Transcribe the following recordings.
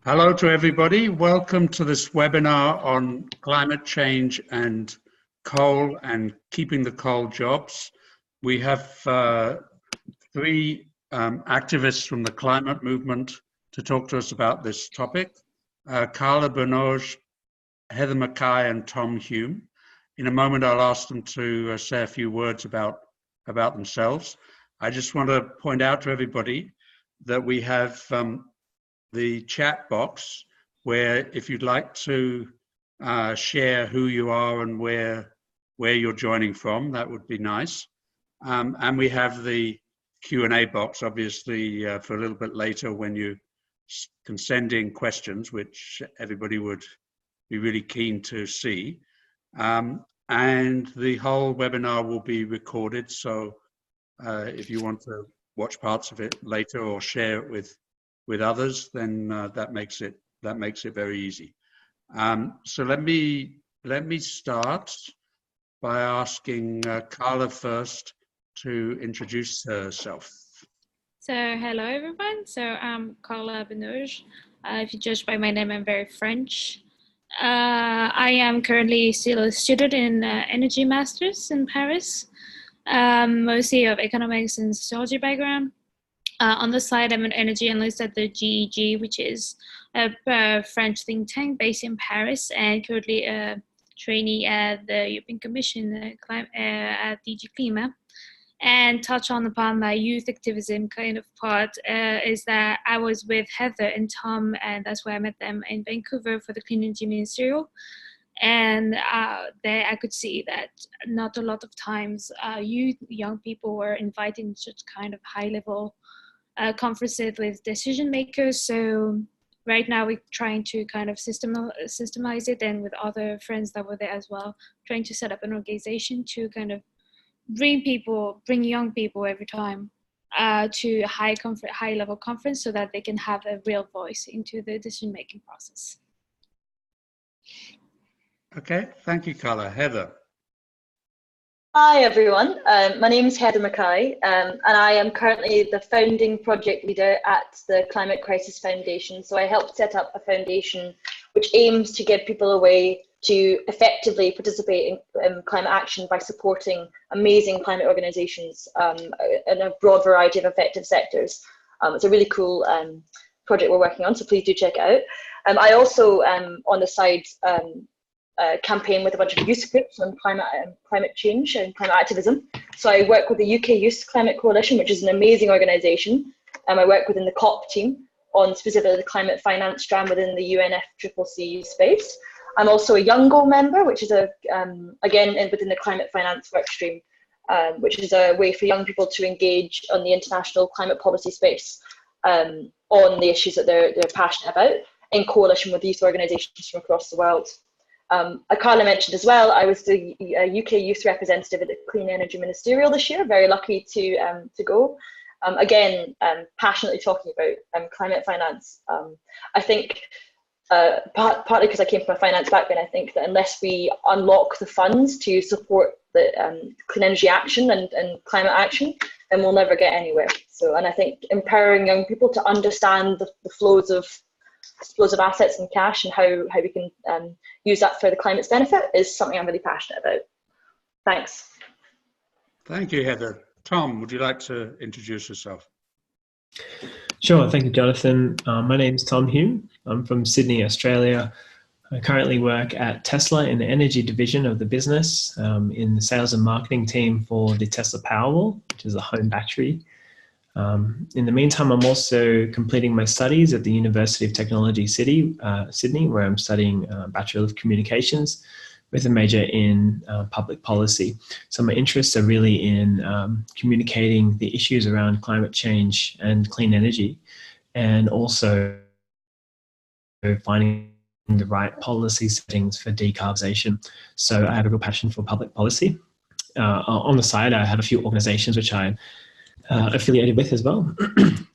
Hello to everybody. Welcome to this webinar on climate change and coal and keeping the coal jobs. We have three activists from the climate movement to talk to us about this topic. Karla, Heather McCoy and Tom Hume. In a moment, I'll ask them to say a few words about themselves. I just want to point out to everybody that we have the chat box where if you'd like to share who you are and where you're joining from, that would be nice. And we have the Q&A box, obviously, for a little bit later when you can send in questions, which everybody would be really keen to see. And the whole webinar will be recorded, so if you want to watch parts of it later or share it with others, then that makes it very easy. So let me start by asking Karla first to introduce herself. So hello everyone. So I'm Karla. If you judge by my name, I'm very French. I am currently still a student in energy masters in Paris, mostly of economics and sociology background. On the side, I'm an energy analyst at the GEG, which is a French think tank based in Paris, and currently a trainee at the European Commission at DG Clima. And touch on upon my youth activism kind of part is that I was with Heather and Tom, and that's where I met them in Vancouver for the Clean Energy Ministerial. And there I could see that not a lot of times young people were invited to such kind of high-level conferences with decision makers. So right now we're trying to kind of systemize it, and with other friends that were there as well, trying to set up an organization to kind of bring young people every time to a high level conference so that they can have a real voice into the decision making process. Okay, thank you, Karla. Heather. Hi everyone, my name is Heather McCoy, and I am currently the founding project leader at the Climate Crisis Foundation. So I helped set up a foundation which aims to give people a way to effectively participate in climate action by supporting amazing climate organisations in a broad variety of effective sectors. It's a really cool project we're working on, so please do check it out. I also, on the side, campaign with a bunch of youth groups on climate change and climate activism. So I work with the UK Youth Climate Coalition, which is an amazing organisation. I work within the COP team on specifically the climate finance strand within the UNFCCC space. I'm also a Young Goal member, which is again within the climate finance workstream, which is a way for young people to engage on the international climate policy space on the issues that they're passionate about, in coalition with youth organisations from across the world. Karla mentioned as well, I was the UK youth representative at the Clean Energy Ministerial this year, very lucky to go. Again, passionately talking about climate finance. I think partly because I came from a finance background, I think that unless we unlock the funds to support the clean energy action and climate action, then we'll never get anywhere. So, and I think empowering young people to understand the flows of assets and cash and how we can use that for the climate's benefit is something I'm really passionate about. Thanks. Thank you, Heather. Tom, would you like to introduce yourself? Sure, thank you, Jonathan. My name's Tom Hume. I'm from Sydney, Australia. I currently work at Tesla in the energy division of the business, in the sales and marketing team for the Tesla Powerwall, which is a home battery. In the meantime, I'm also completing my studies at the University of Technology Sydney, where I'm studying Bachelor of Communications with a major in public policy. So my interests are really in communicating the issues around climate change and clean energy, and also finding the right policy settings for decarbonisation. So I have a real passion for public policy. On the side, I have a few organisations which I'm affiliated with as well.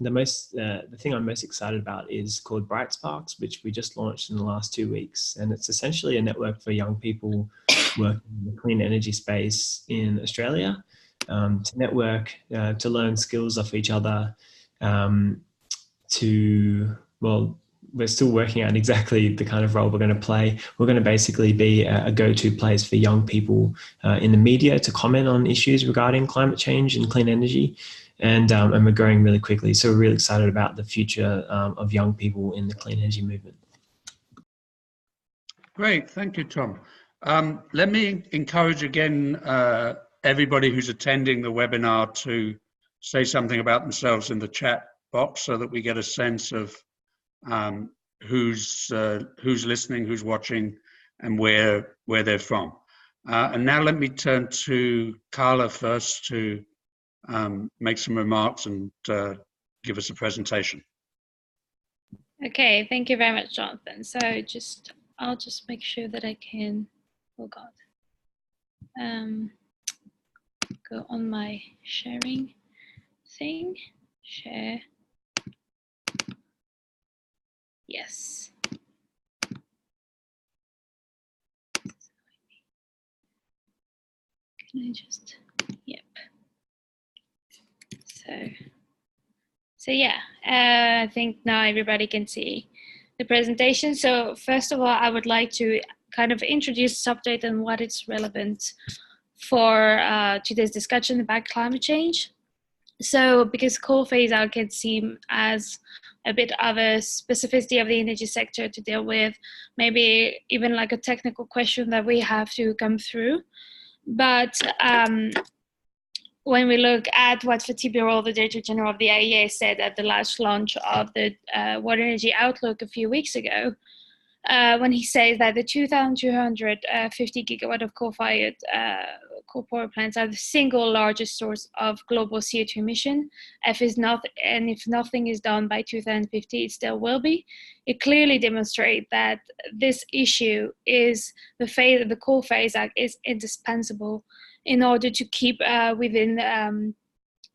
The thing I'm most excited about is called Bright Sparks, which we just launched in the last 2 weeks. And it's essentially a network for young people working in the clean energy space in Australia, to network, to learn skills off each other, we're still working out exactly the kind of role we're going to play. We're going to basically be a go-to place for young people in the media to comment on issues regarding climate change and clean energy. And we're growing really quickly. So we're really excited about the future of young people in the clean energy movement. Great, thank you, Tom. Let me encourage again everybody who's attending the webinar to say something about themselves in the chat box so that we get a sense of who's listening, who's watching, and where they're from. And now let me turn to Karla first to make some remarks and give us a presentation. Okay, thank you very much, Jonathan. So I'll just make sure that I can, oh God, go on my sharing thing, share. Yes. Can I just, yep. So yeah, I think now everybody can see the presentation. So first of all, I would like to kind of introduce the subject and what it's relevant for today's discussion about climate change. So because coal phase out can seem as a bit of a specificity of the energy sector to deal with, maybe even like a technical question that we have to come through. But when we look at what Fatih Birol, the Director General of the IAEA, said at the last launch of the Water Energy Outlook a few weeks ago, when he says that the 2,250 gigawatt of coal-fired coal power plants are the single largest source of global CO2 emission, if nothing is done by 2050, it still will be. It clearly demonstrates that this issue is the coal phase out is indispensable in order to keep within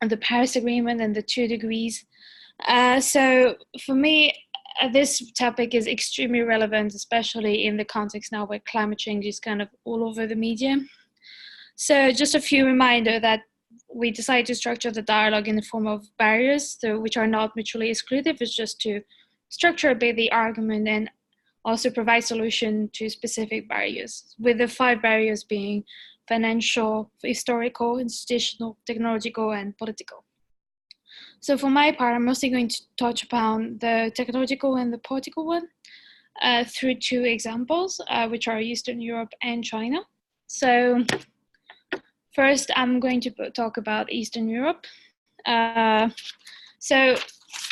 the Paris Agreement and the 2 degrees. So for me, this topic is extremely relevant, especially in the context now where climate change is kind of all over the media. So just a few reminder that we decided to structure the dialogue in the form of barriers, which are not mutually exclusive. It's just to structure a bit the argument and also provide solution to specific barriers, with the 5 barriers being financial, historical, institutional, technological, and political. So for my part, I'm mostly going to touch upon the technological and the political one through 2 examples, which are Eastern Europe and China. So first, I'm going to talk about Eastern Europe. So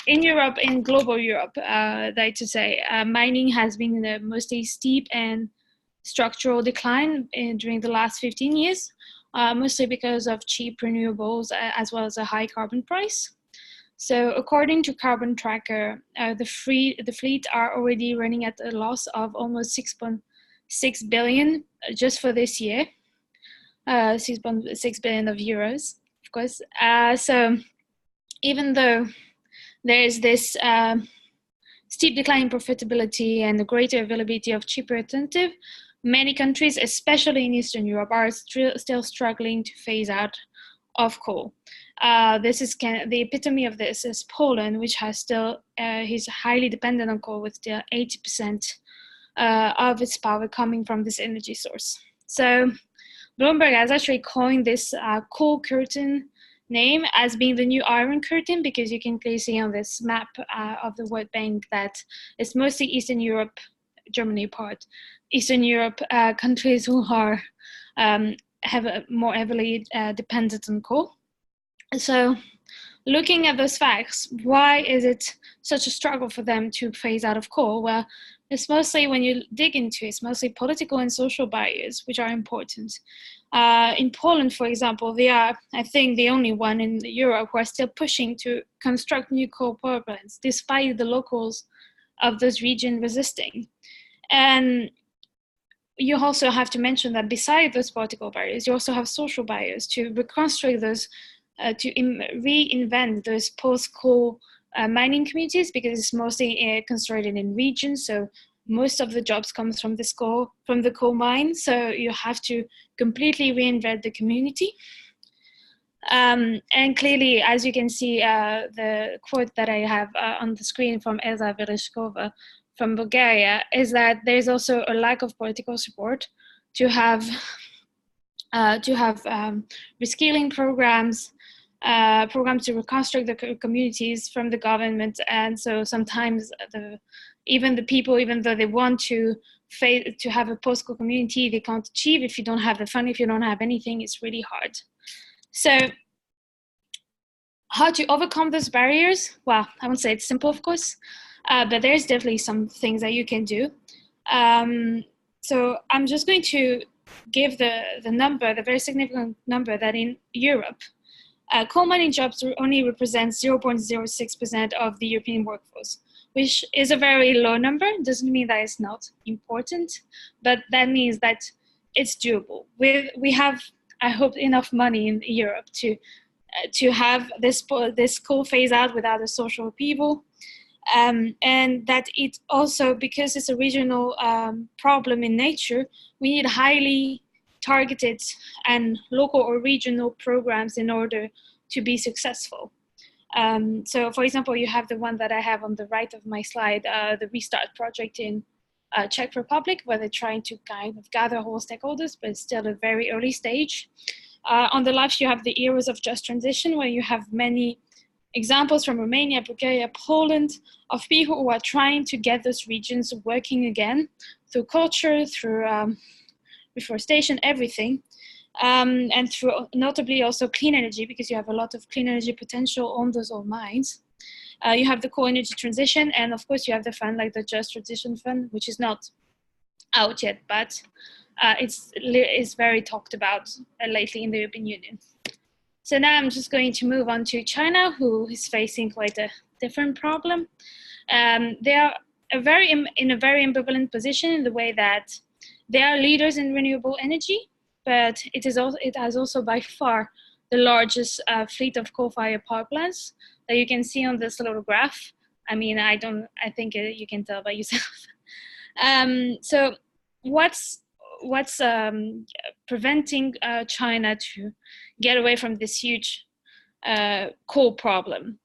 in Europe, in global Europe, like to say, mining has been in a mostly steep and structural decline during the last 15 years, mostly because of cheap renewables as well as a high carbon price. So according to Carbon Tracker, the fleet are already running at a loss of almost 6.6 billion just for this year, 6.6 billion of euros, of course. So even though there is this steep decline in profitability and the greater availability of cheaper alternative, many countries, especially in Eastern Europe, are still struggling to phase out of coal. This is the epitome of this is Poland, which has still is highly dependent on coal, with still 80% of its power coming from this energy source. So Bloomberg has actually coined this coal curtain name as being the new Iron Curtain, because you can clearly see on this map of the World Bank that it's mostly Eastern Europe, Germany part, Eastern Europe countries who are more heavily dependent on coal. So looking at those facts, why is it such a struggle for them to phase out of coal? Well, it's mostly, when you dig into it, it's mostly political and social barriers, which are important. In Poland, for example, they are, I think, the only one in Europe who are still pushing to construct new coal power plants, despite the locals of this region resisting. And you also have to mention that beside those political barriers, you also have social barriers to reconstruct those, to reinvent those post-coal mining communities, because it's mostly concentrated in regions. So most of the jobs comes from the coal mine. So you have to completely reinvent the community. And clearly, as you can see, the quote that I have on the screen from Elza Vereshkova from Bulgaria is that there's also a lack of political support to have reskilling programs, programs to reconstruct the communities from the government. And so sometimes even the people, even though they want to have a post-school community, they can't achieve if you don't have the fund, if you don't have anything. It's really hard. So how to overcome those barriers? Well, I won't say it's simple, of course, but there's definitely some things that you can do. So I'm just going to give the number, the very significant number, that in Europe, coal mining jobs only represent 0.06% of the European workforce, which is a very low number. It doesn't mean that it's not important, but that means that it's doable. We have, I hope, enough money in Europe to have this coal phase out without a social upheaval. And that it also, because it's a regional problem in nature, we need highly targeted and local or regional programs in order to be successful. So for example, you have the one that I have on the right of my slide, the Restart project in Czech Republic, where they're trying to kind of gather whole stakeholders, but it's still a very early stage. On the left, you have the Eras of Just Transition, where you have many examples from Romania, Bulgaria, Poland, of people who are trying to get those regions working again through culture, through reforestation, everything, and through notably also clean energy, because you have a lot of clean energy potential on those old mines. You have the coal energy transition, and of course you have the fund like the Just Transition Fund, which is not out yet, but it's very talked about lately in the European Union. So now I'm just going to move on to China, who is facing quite a different problem. They are in a very ambivalent position in the way that they are leaders in renewable energy, but it has also by far the largest fleet of coal-fired power plants that you can see on this little graph. I mean, I think you can tell by yourself. So what's preventing China to get away from this huge coal problem?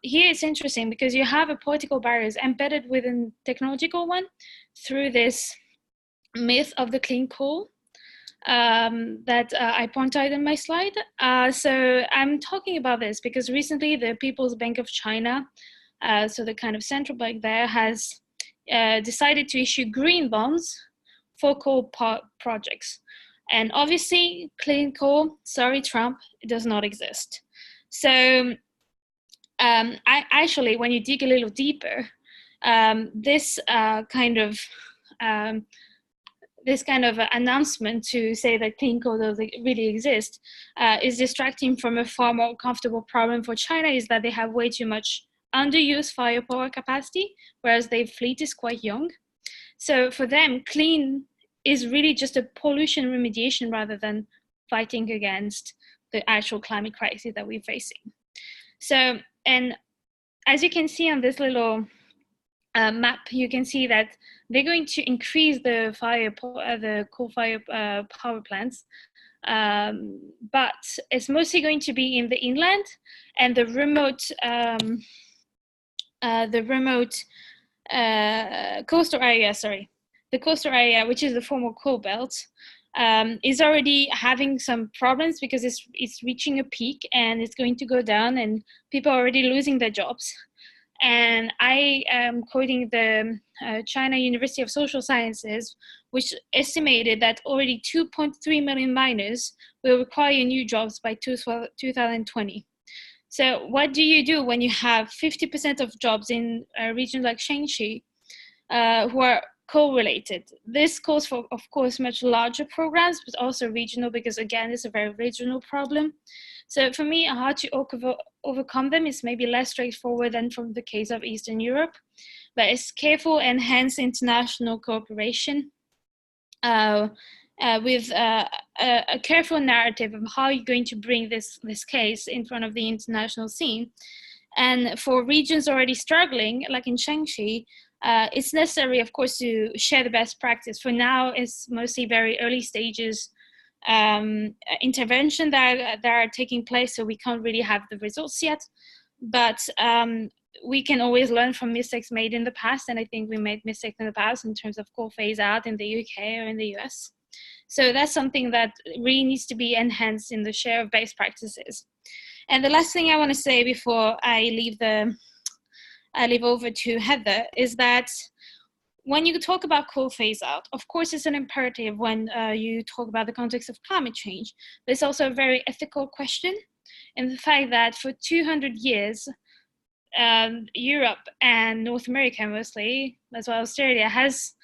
Here it's interesting because you have a political barriers embedded within technological one through this myth of the clean coal that I point out in my slide. So I'm talking about this because recently the People's Bank of China, so the kind of central bank there, has decided to issue green bonds for coal projects. And obviously, clean coal, sorry Trump, it does not exist. So actually, when you dig a little deeper, this kind of announcement to say that clean coal doesn't really exist is distracting from a far more comfortable problem for China, is that they have way too much underused firepower capacity, whereas their fleet is quite young. So for them, clean is really just a pollution remediation rather than fighting against the actual climate crisis that we're facing. So, and as you can see on this little map, you can see that they're going to increase the coal-fired power plants, but it's mostly going to be in the inland and the remote coastal area. Sorry, the coastal area, which is the former coal belt, is already having some problems because it's reaching a peak and it's going to go down, and people are already losing their jobs. And I am quoting the China University of Social Sciences, which estimated that already 2.3 million miners will require new jobs by 2020. So what do you do when you have 50% of jobs in a region like Shanxi who are coal-related? This calls for, of course, much larger programs, but also regional, because again, it's a very regional problem. So for me, how to overcome them is maybe less straightforward than from the case of Eastern Europe, but it's careful and hence international cooperation with a careful narrative of how you're going to bring this case in front of the international scene. And for regions already struggling, like in Shanxi, it's necessary, of course, to share the best practice. For now, it's mostly very early stages intervention that are taking place, so we can't really have the results yet. But we can always learn from mistakes made in the past, and I think we made mistakes in the past in terms of coal phase out in the UK or in the US. So that's something that really needs to be enhanced in the share of best practices. And the last thing I want to say before I leave over to Heather is that when you talk about coal phase out, of course it's an imperative when you talk about the context of climate change, but it's also a very ethical question in the fact that for 200 years, Europe and North America mostly, as well as Australia, has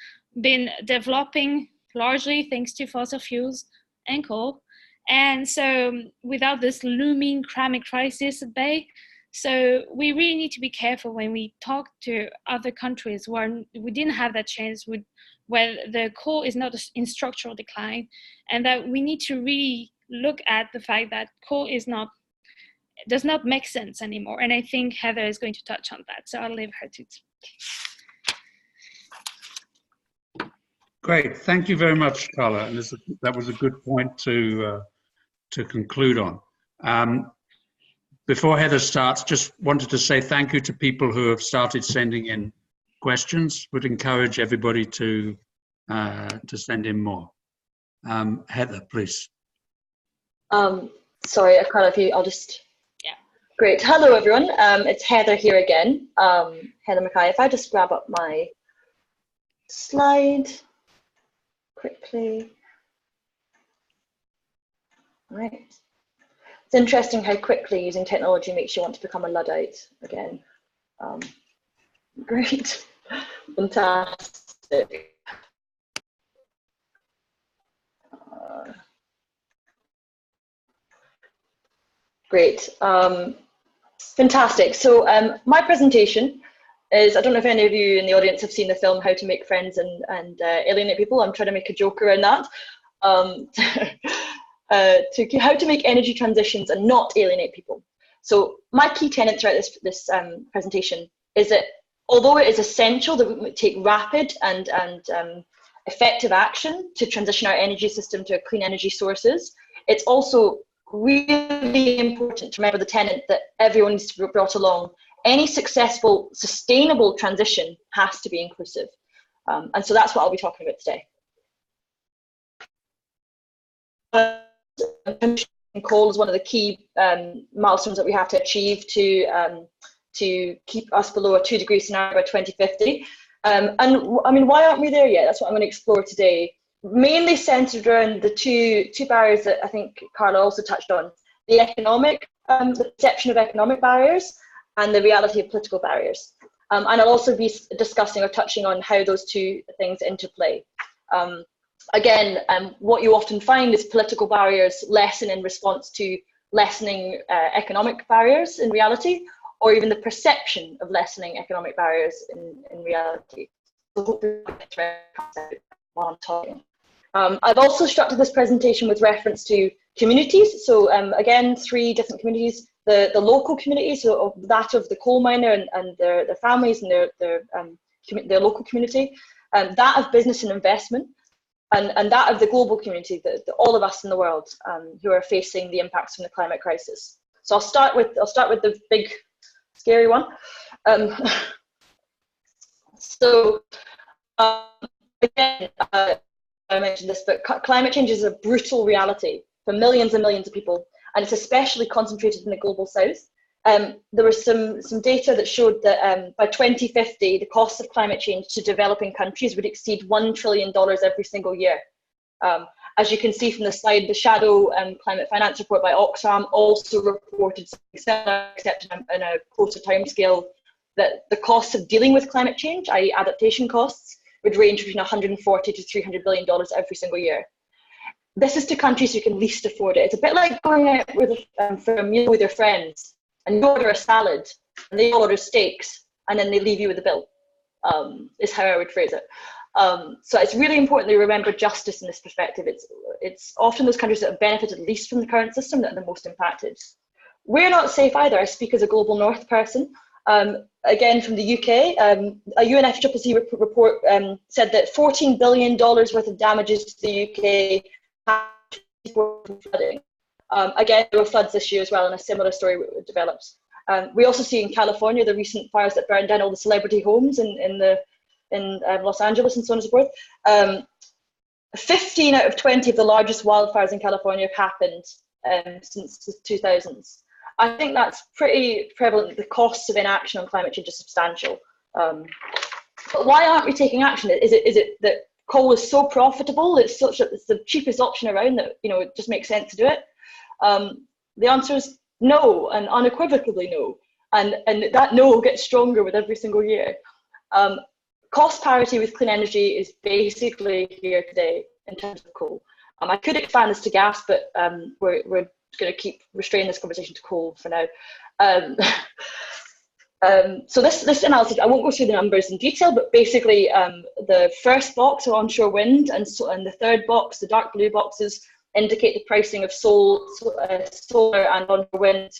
been developing largely thanks to fossil fuels and coal. And so without this looming climate crisis at bay, so we really need to be careful when we talk to other countries where we didn't have that chance, where the coal is not in structural decline, and that we need to really look at the fact that coal does not make sense anymore. And I think Heather is going to touch on that, so I'll leave her to speak. Great, thank you very much, Karla. And that was a good point to conclude on. Before Heather starts, just wanted to say thank you to people who have started sending in questions. Would encourage everybody to send in more. Heather, please. Sorry, Karla, I'll just. Yeah. Great. Hello, everyone. It's Heather here again. Heather McCoy. If I just grab up my slide quickly. Right. It's interesting how quickly using technology makes you want to become a Luddite again. Great. Fantastic. Great. Fantastic. So my presentation is, I don't know if any of you in the audience have seen the film How to Make Friends and Alienate People. I'm trying to make a joke around that. How to make energy transitions and not alienate people. So my key tenet throughout this presentation is that although it is essential that we take rapid and effective action to transition our energy system to clean energy sources, it's also really important to remember the tenet that everyone needs to be brought along. Any successful, sustainable transition has to be inclusive. And so that's what I'll be talking about today. Coal is one of the key milestones that we have to achieve to keep us below a 2-degree scenario by 2050. And I mean, why aren't we there yet? That's what I'm going to explore today. Mainly centered around the two barriers that I think Karla also touched on: the perception of economic barriers and the reality of political barriers. And I'll also be discussing or touching on how those two things interplay. Again, what you often find is political barriers lessen in response to lessening economic barriers in reality, or even the perception of lessening economic barriers in reality. So hopefully while I'm talking. I've also structured this presentation with reference to communities. So again, 3 different communities: the local community, so that of the coal miner and their families and their local community, that of business and investment, and that of the global community, all of us in the world who are facing the impacts from the climate crisis. So I'll start with the big, scary one. Again, I mentioned this, but climate change is a brutal reality for millions and millions of people, and it's especially concentrated in the global south. There was some data that showed that by 2050, the cost of climate change to developing countries would exceed $1 trillion every single year. As you can see from the slide, the Shadow Climate Finance Report by Oxfam also reported something similar, except in a closer timescale, that the costs of dealing with climate change, i.e. adaptation costs, would range between $140 to $300 billion every single year. This is to countries who can least afford it. It's a bit like going out for a meal with your friends, and you order a salad, and they all order steaks, and then they leave you with a bill, is how I would phrase it. So it's really important that we remember justice in this perspective. It's often those countries that have benefited least from the current system that are the most impacted. We're not safe either. I speak as a global north person. Again, from the UK, a UNFCCC report said that $14 billion worth of damages to the UK flooding. Again, there were floods this year as well, and a similar story develops. We also see in California the recent fires that burned down all the celebrity homes in Los Angeles and so on and so forth. 15 out of 20 of the largest wildfires in California have happened since the 2000s. I think that's pretty prevalent. The costs of inaction on climate change are substantial. But why aren't we taking action? Is it that coal is so profitable, it's the cheapest option around, that it just makes sense to do it? The answer is no, and unequivocally no. And that no gets stronger with every single year. Cost parity with clean energy is basically here today in terms of coal. I could expand this to gas, but we're going to keep restraining this conversation to coal for now. So this analysis, I won't go through the numbers in detail, but basically the first box are onshore wind, and the third box, the dark blue boxes, indicate the pricing of solar and onshore wind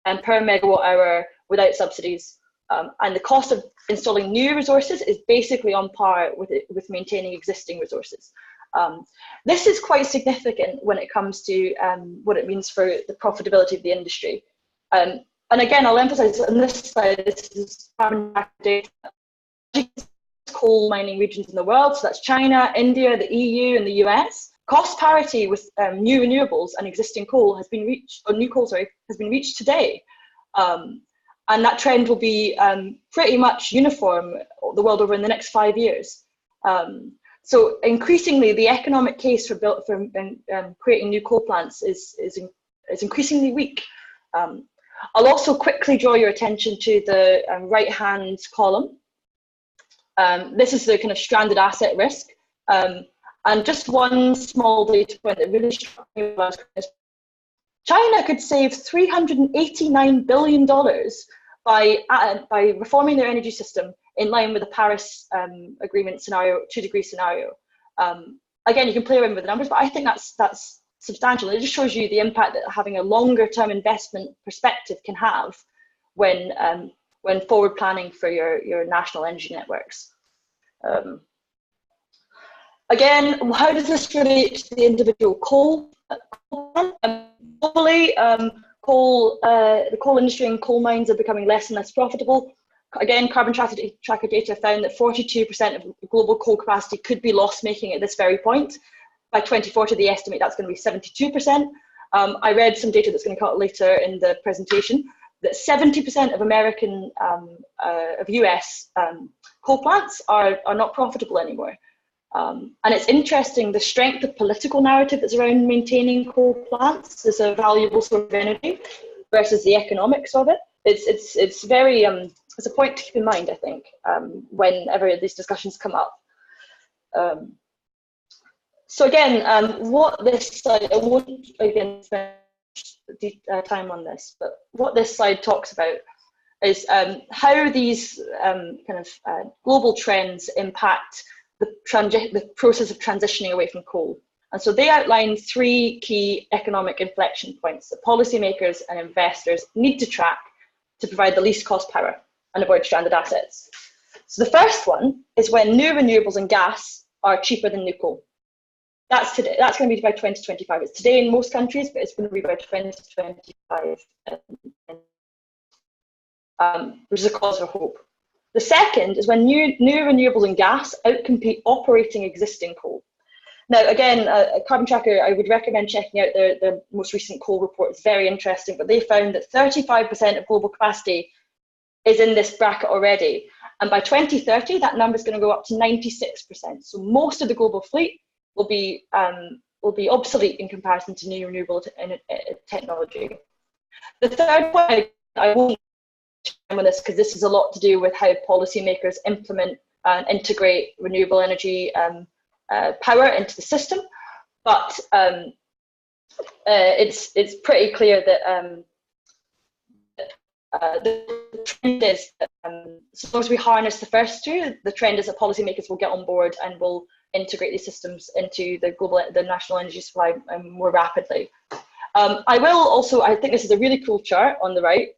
per megawatt hour without subsidies. And the cost of installing new resources is basically on par with maintaining existing resources. This is quite significant when it comes to what it means for the profitability of the industry. And again, I'll emphasize on this slide, this is carbon data, coal mining regions in the world. So that's China, India, the EU, and the US. Cost parity with new renewables and existing coal has been reached, or new coal, sorry, has been reached today. And that trend will be pretty much uniform the world over in the next 5 years. So increasingly, the economic case for creating new coal plants is increasingly weak. I'll also quickly draw your attention to the right-hand column. This is the kind of stranded asset risk. And just one small data point that really struck me was China could save $389 billion by reforming their energy system in line with the Paris Agreement scenario, 2-degree scenario. Again, you can play around with the numbers, but I think that's substantial. It just shows you the impact that having a longer-term investment perspective can have when forward planning for your national energy networks. Again, how does this relate to the individual coal? Globally, the coal industry and coal mines are becoming less and less profitable. Again, carbon tracker data found that 42% of global coal capacity could be loss-making at this very point. By 2040, they estimate that's going to be 72%. I read some data that's going to come out later in the presentation that 70% of American, of US coal plants are not profitable anymore. And it's interesting, the strength of political narrative that's around maintaining coal plants as a valuable source of energy versus the economics of it. It's very, it's a point to keep in mind, I think, whenever these discussions come up. So again, what this slide, I won't again spend time on this, but what this slide talks about is how these global trends impact the process of transitioning away from coal. And so they outline 3 key economic inflection points that policymakers and investors need to track to provide the least cost power and avoid stranded assets. So the first one is when new renewables and gas are cheaper than new coal. That's today. That's going to be by 2025. It's today in most countries, but it's going to be by 2025, which is a cause for hope. The second is when new renewables and gas outcompete operating existing coal. Now, again, Carbon Tracker, I would recommend checking out their most recent coal report. It's very interesting, but they found that 35% of global capacity is in this bracket already. And by 2030, that number is going to go up to 96%. So most of the global fleet will be obsolete in comparison to new renewable technology. The third point, I won't on this because this is a lot to do with how policymakers implement and integrate renewable energy power into the system, but it's pretty clear that the trend is that as long as we harness the first two, the trend is that policymakers will get on board and will integrate these systems into the national energy supply more rapidly. I will also, I think this is a really cool chart on the right.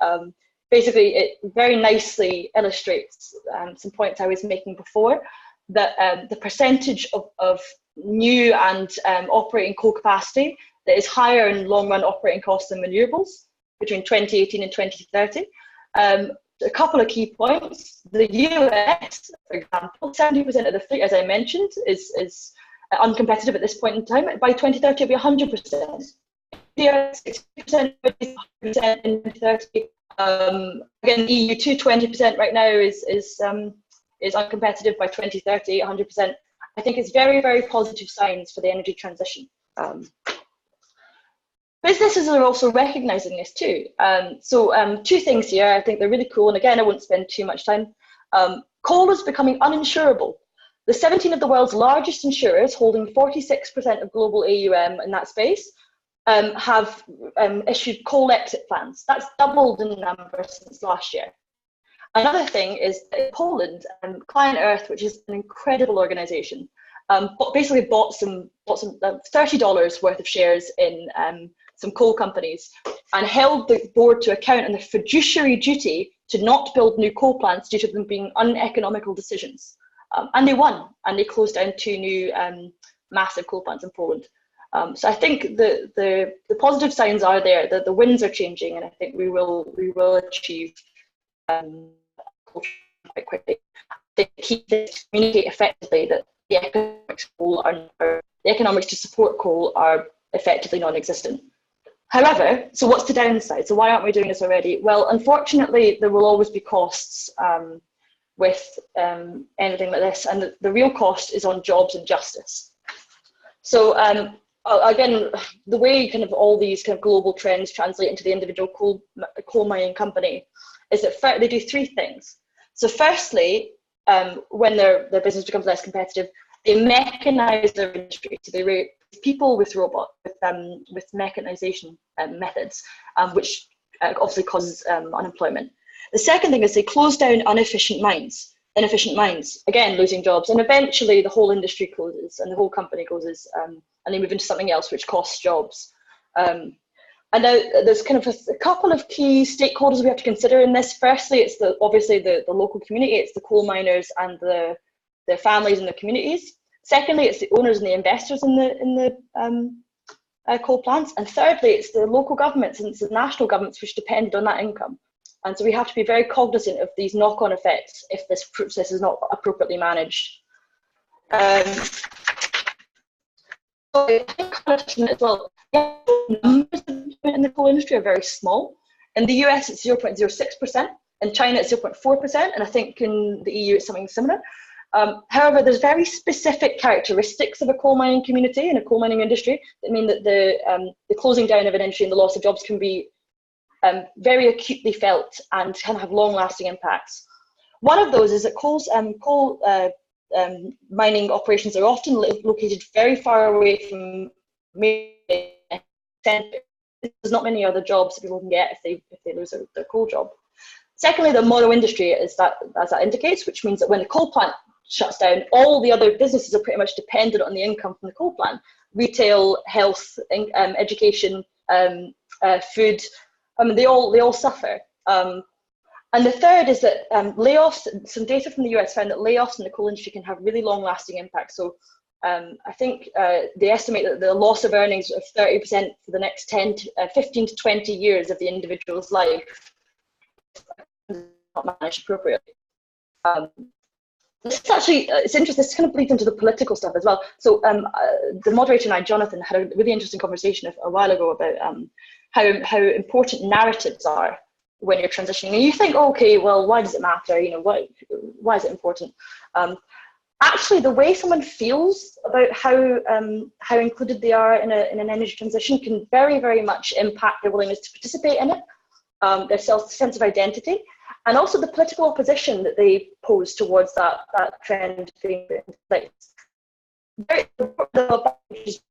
Basically, it very nicely illustrates some points I was making before, that the percentage of new and operating coal capacity that is higher in long-run operating costs than renewables between 2018 and 2030. A couple of key points. The US, for example, 70% of the fleet, as I mentioned, is uncompetitive at this point in time. By 2030, it'll be 100%. India, 60%, 100% in 2030. Again, the EU 20% right now is uncompetitive. By 2030, 100%. I think it's very, very positive signs for the energy transition. Businesses are also recognizing this too. Two things here I think they're really cool, and again, I won't spend too much time. Coal is becoming uninsurable. The 17 of the world's largest insurers, holding 46% of global AUM in that space, have issued coal exit plans. That's doubled in number since last year. Another thing is that in Poland, Client Earth, which is an incredible organization, basically bought some $30 worth of shares in some coal companies and held the board to account on the fiduciary duty to not build new coal plants due to them being uneconomical decisions. And they won, and they closed down 2 new massive coal plants in Poland. So I think the positive signs are there, that the winds are changing, and I think we will achieve quite quickly. The key is to communicate effectively that the economics to support coal are effectively non-existent. However, so what's the downside? So why aren't we doing this already? Well, unfortunately, there will always be costs with anything like this, and the real cost is on jobs and justice. So again, the way kind of all these kind of global trends translate into the individual coal mining company is that they do 3 things. So firstly, when their business becomes less competitive, they mechanize their industry. So they raise people with with mechanization methods, which obviously causes unemployment. The second thing is they close down inefficient mines, again losing jobs, and eventually the whole industry closes and the whole company closes, and they move into something else which costs jobs. And now there's kind of a couple of key stakeholders we have to consider in this. Firstly, it's obviously the local community, it's the coal miners and the families in the communities. Secondly, it's the owners and the investors in the coal plants. And thirdly, it's the local governments and it's the national governments which depend on that income. And so we have to be very cognizant of these knock-on effects if this process is not appropriately managed. So I think as well, numbers in the coal industry are very small. In the US, it's 0.06%. In China, it's 0.4%. And I think in the EU, it's something similar. However, there's very specific characteristics of a coal mining community and a coal mining industry that mean that the closing down of an industry and the loss of jobs can be very acutely felt and can have long-lasting impacts. One of those is that coal mining operations are often located very far away from centres. There's not many other jobs that people can get if they lose their coal job. Secondly, the mono industry is that, as that indicates, which means that when the coal plant shuts down, all the other businesses are pretty much dependent on the income from the coal plant. Retail, health, education, food, I mean, they all suffer. And the third is that layoffs, some data from the US found that layoffs in the coal industry can have really long-lasting impacts. So I think they estimate that the loss of earnings of 30% for the next 15 to 20 years of the individual's life is not managed appropriately. This is actually, it's interesting, this kind of bleeds into the political stuff as well. So the moderator and I, Jonathan, had a really interesting conversation a while ago about how important narratives are when you're transitioning. And you think, oh, okay, well, why does it matter? You know, why is it important? Actually, the way someone feels about how included they are in an energy transition can very, very much impact their willingness to participate in it, their sense of identity, and also the political opposition that they pose towards that trend being put into place. Very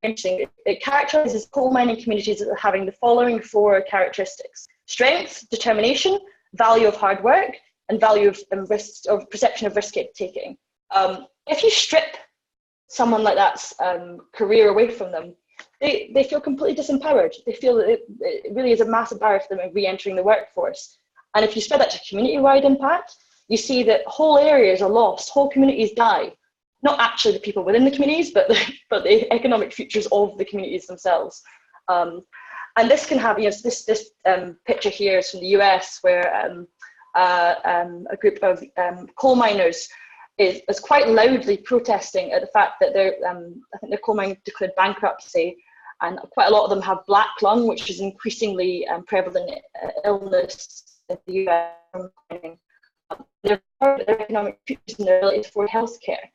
interesting. It characterizes coal mining communities as having the following 4 characteristics: strength, determination, value of hard work, and value of risk, or perception of risk taking. If you strip someone like that's career away from them, they feel completely disempowered. They feel that it really is a massive barrier for them in re-entering the workforce. And if you spread that to community-wide impact, you see that whole areas are lost, whole communities die. Not actually the people within the communities, but the economic futures of the communities themselves. And this can have, this picture here is from the US, where a group of coal miners is quite loudly protesting at the fact that I think their coal mine declared bankruptcy, and quite a lot of them have black lung, which is increasingly prevalent illness in the US. Their economic futures and their ability to afford healthcare.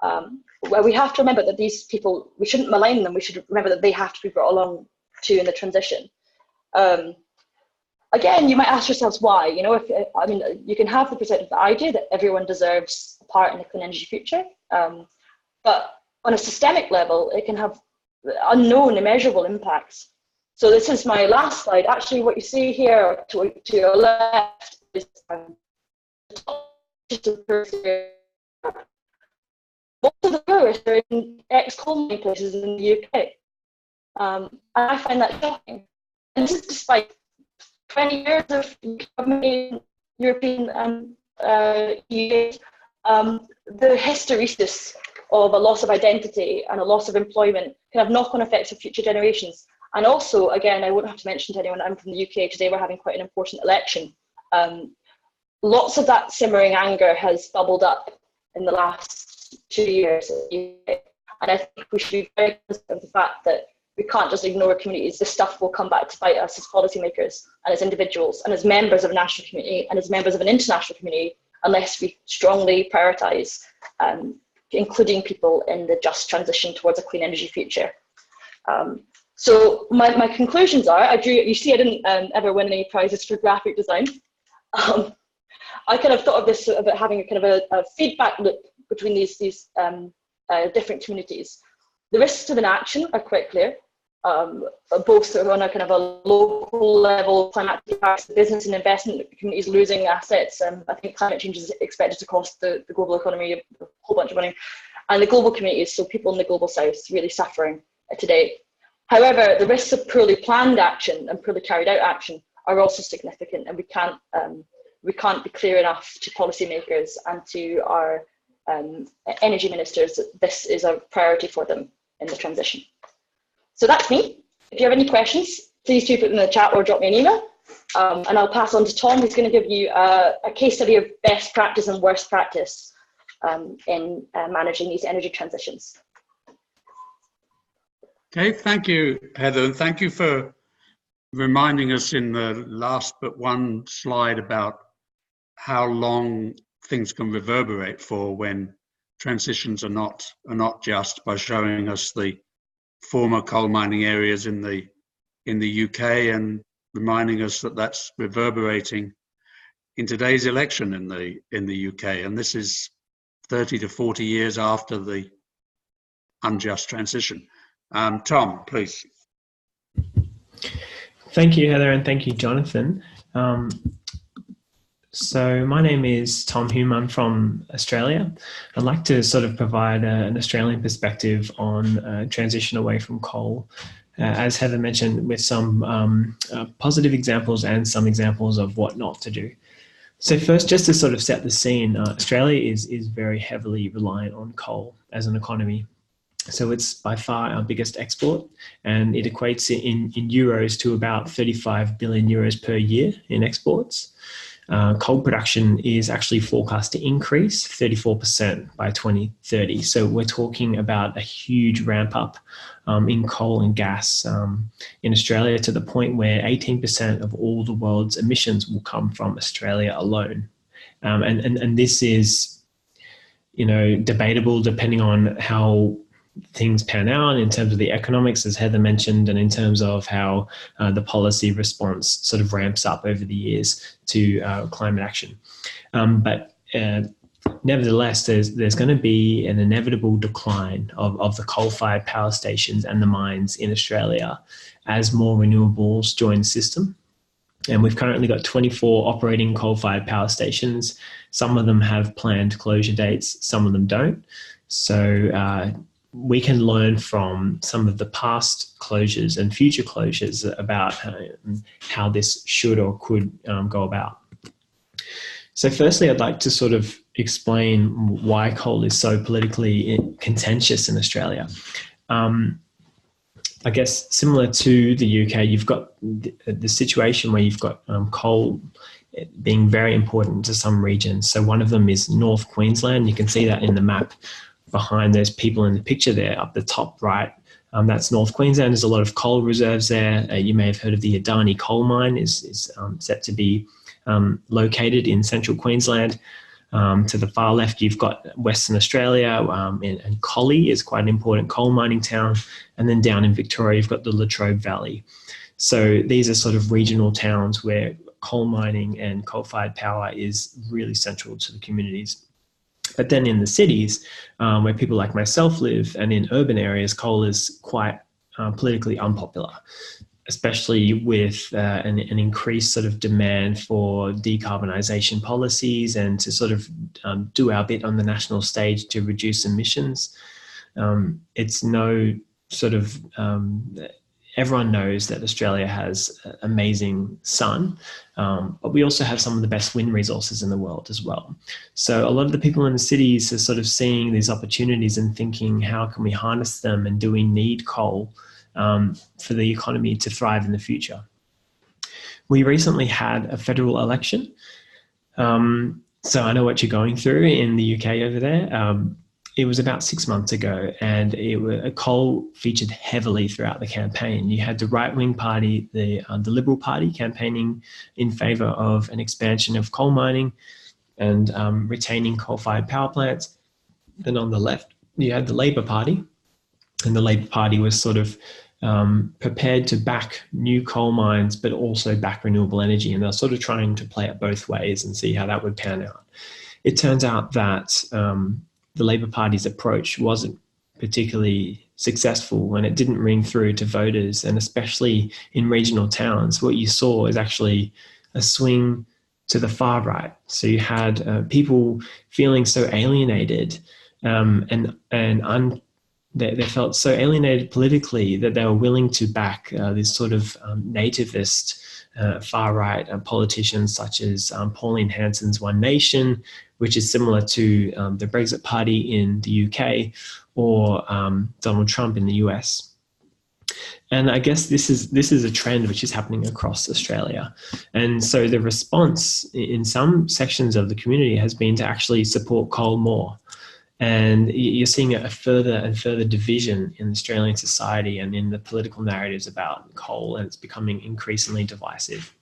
Well, we have to remember that these people, we shouldn't malign them. We should remember that they have to be brought along too in the transition. Again, you might ask yourselves why. You can have the perspective that I do, that everyone deserves a part in the clean energy future. But on a systemic level, it can have unknown, immeasurable impacts. So this is my last slide. Actually, what you see here to your left is most of the poorest are in ex-coal mining places in the UK. And I find that shocking. And this is despite 20 years of government, European EU, the hysteresis of a loss of identity and a loss of employment can have knock-on effects for future generations. And also, again, I won't have to mention to anyone, I'm from the UK today, we're having quite an important election. Lots of that simmering anger has bubbled up in the last 2 years. And I think we should be very conscious of the fact that we can't just ignore communities. This stuff will come back to bite us as policymakers and as individuals and as members of a national community and as members of an international community, unless we strongly prioritise including people in the just transition towards a clean energy future. So my conclusions are, you see I didn't ever win any prizes for graphic design. I kind of thought of this about having a kind of a feedback loop between these different communities. The risks of inaction are quite clear, both sort of on a kind of a local level, climatic impacts, the business and investment communities losing assets. I think climate change is expected to cost the global economy a whole bunch of money, and the global communities, so people in the global south, really suffering today. However, the risks of poorly planned action and poorly carried out action are also significant, and we can't be clear enough to policymakers and to our energy ministers that this is a priority for them in the transition. So that's me. If you have any questions, please do put them in the chat or drop me an email. And I'll pass on to Tom, who's going to give you a case study of best practice and worst practice in managing these energy transitions. Okay, thank you, Heather, and thank you for reminding us in the last but one slide about how long things can reverberate for when transitions are not just, by showing us the former coal mining areas in the UK and reminding us that that's reverberating in today's election in the UK, and this is 30 to 40 years after the unjust transition. Tom, please. Thank you, Heather, and thank you, Jonathan. So my name is Tom Hume. I'm from Australia. I'd like to sort of provide an Australian perspective on transition away from coal, as Heather mentioned, with some positive examples and some examples of what not to do. So first, just to sort of set the scene, Australia is very heavily reliant on coal as an economy. So it's by far our biggest export, and it equates in euros to about 35 billion euros per year in exports. Coal production is actually forecast to increase 34% by 2030. So we're talking about a huge ramp up in coal and gas in Australia, to the point where 18% of all the world's emissions will come from Australia alone. And this is, debatable depending on how things pan out in terms of the economics, as Heather mentioned, and in terms of how the policy response sort of ramps up over the years to climate action. But nevertheless, there's going to be an inevitable decline of the coal-fired power stations and the mines in Australia as more renewables join the system. And we've currently got 24 operating coal-fired power stations. Some of them have planned closure dates, some of them don't. So we can learn from some of the past closures and future closures about how this should or could go about. So firstly, I'd like to sort of explain why coal is so politically contentious in Australia. I guess similar to the UK, you've got the situation where you've got coal being very important to some regions. So one of them is North Queensland. You can see that in the map behind those people in the picture there up the top right. That's North Queensland. There's a lot of coal reserves there. You may have heard of the Adani coal mine is set to be located in central Queensland. To the far left, you've got Western Australia, and Collie is quite an important coal mining town. And then down in Victoria, you've got the Latrobe Valley. So these are sort of regional towns where coal mining and coal-fired power is really central to the communities. But then in the cities, where people like myself live, and in urban areas, coal is quite politically unpopular, especially with an increased sort of demand for decarbonisation policies and to sort of do our bit on the national stage to reduce emissions. It's no sort of, everyone knows that Australia has amazing sun, but we also have some of the best wind resources in the world as well. So a lot of the people in the cities are sort of seeing these opportunities and thinking, how can we harness them, and do we need coal for the economy to thrive in the future? We recently had a federal election. So I know what you're going through in the UK over there. It was about 6 months ago, and coal featured heavily throughout the campaign. You had the right-wing party, the Liberal Party, campaigning in favour of an expansion of coal mining and retaining coal-fired power plants. Then on the left, you had the Labor Party, and the Labor Party was sort of prepared to back new coal mines, but also back renewable energy. And they're sort of trying to play it both ways and see how that would pan out. It turns out that the Labor Party's approach wasn't particularly successful, and it didn't ring through to voters. And especially in regional towns, what you saw is actually a swing to the far right. So you had people feeling so alienated they felt so alienated politically that they were willing to back this sort of nativist far-right politicians such as Pauline Hanson's One Nation, which is similar to the Brexit Party in the UK, or Donald Trump in the US. And I guess this is a trend which is happening across Australia. And so the response in some sections of the community has been to actually support coal more. And you're seeing a further and further division in Australian society and in the political narratives about coal, and it's becoming increasingly divisive.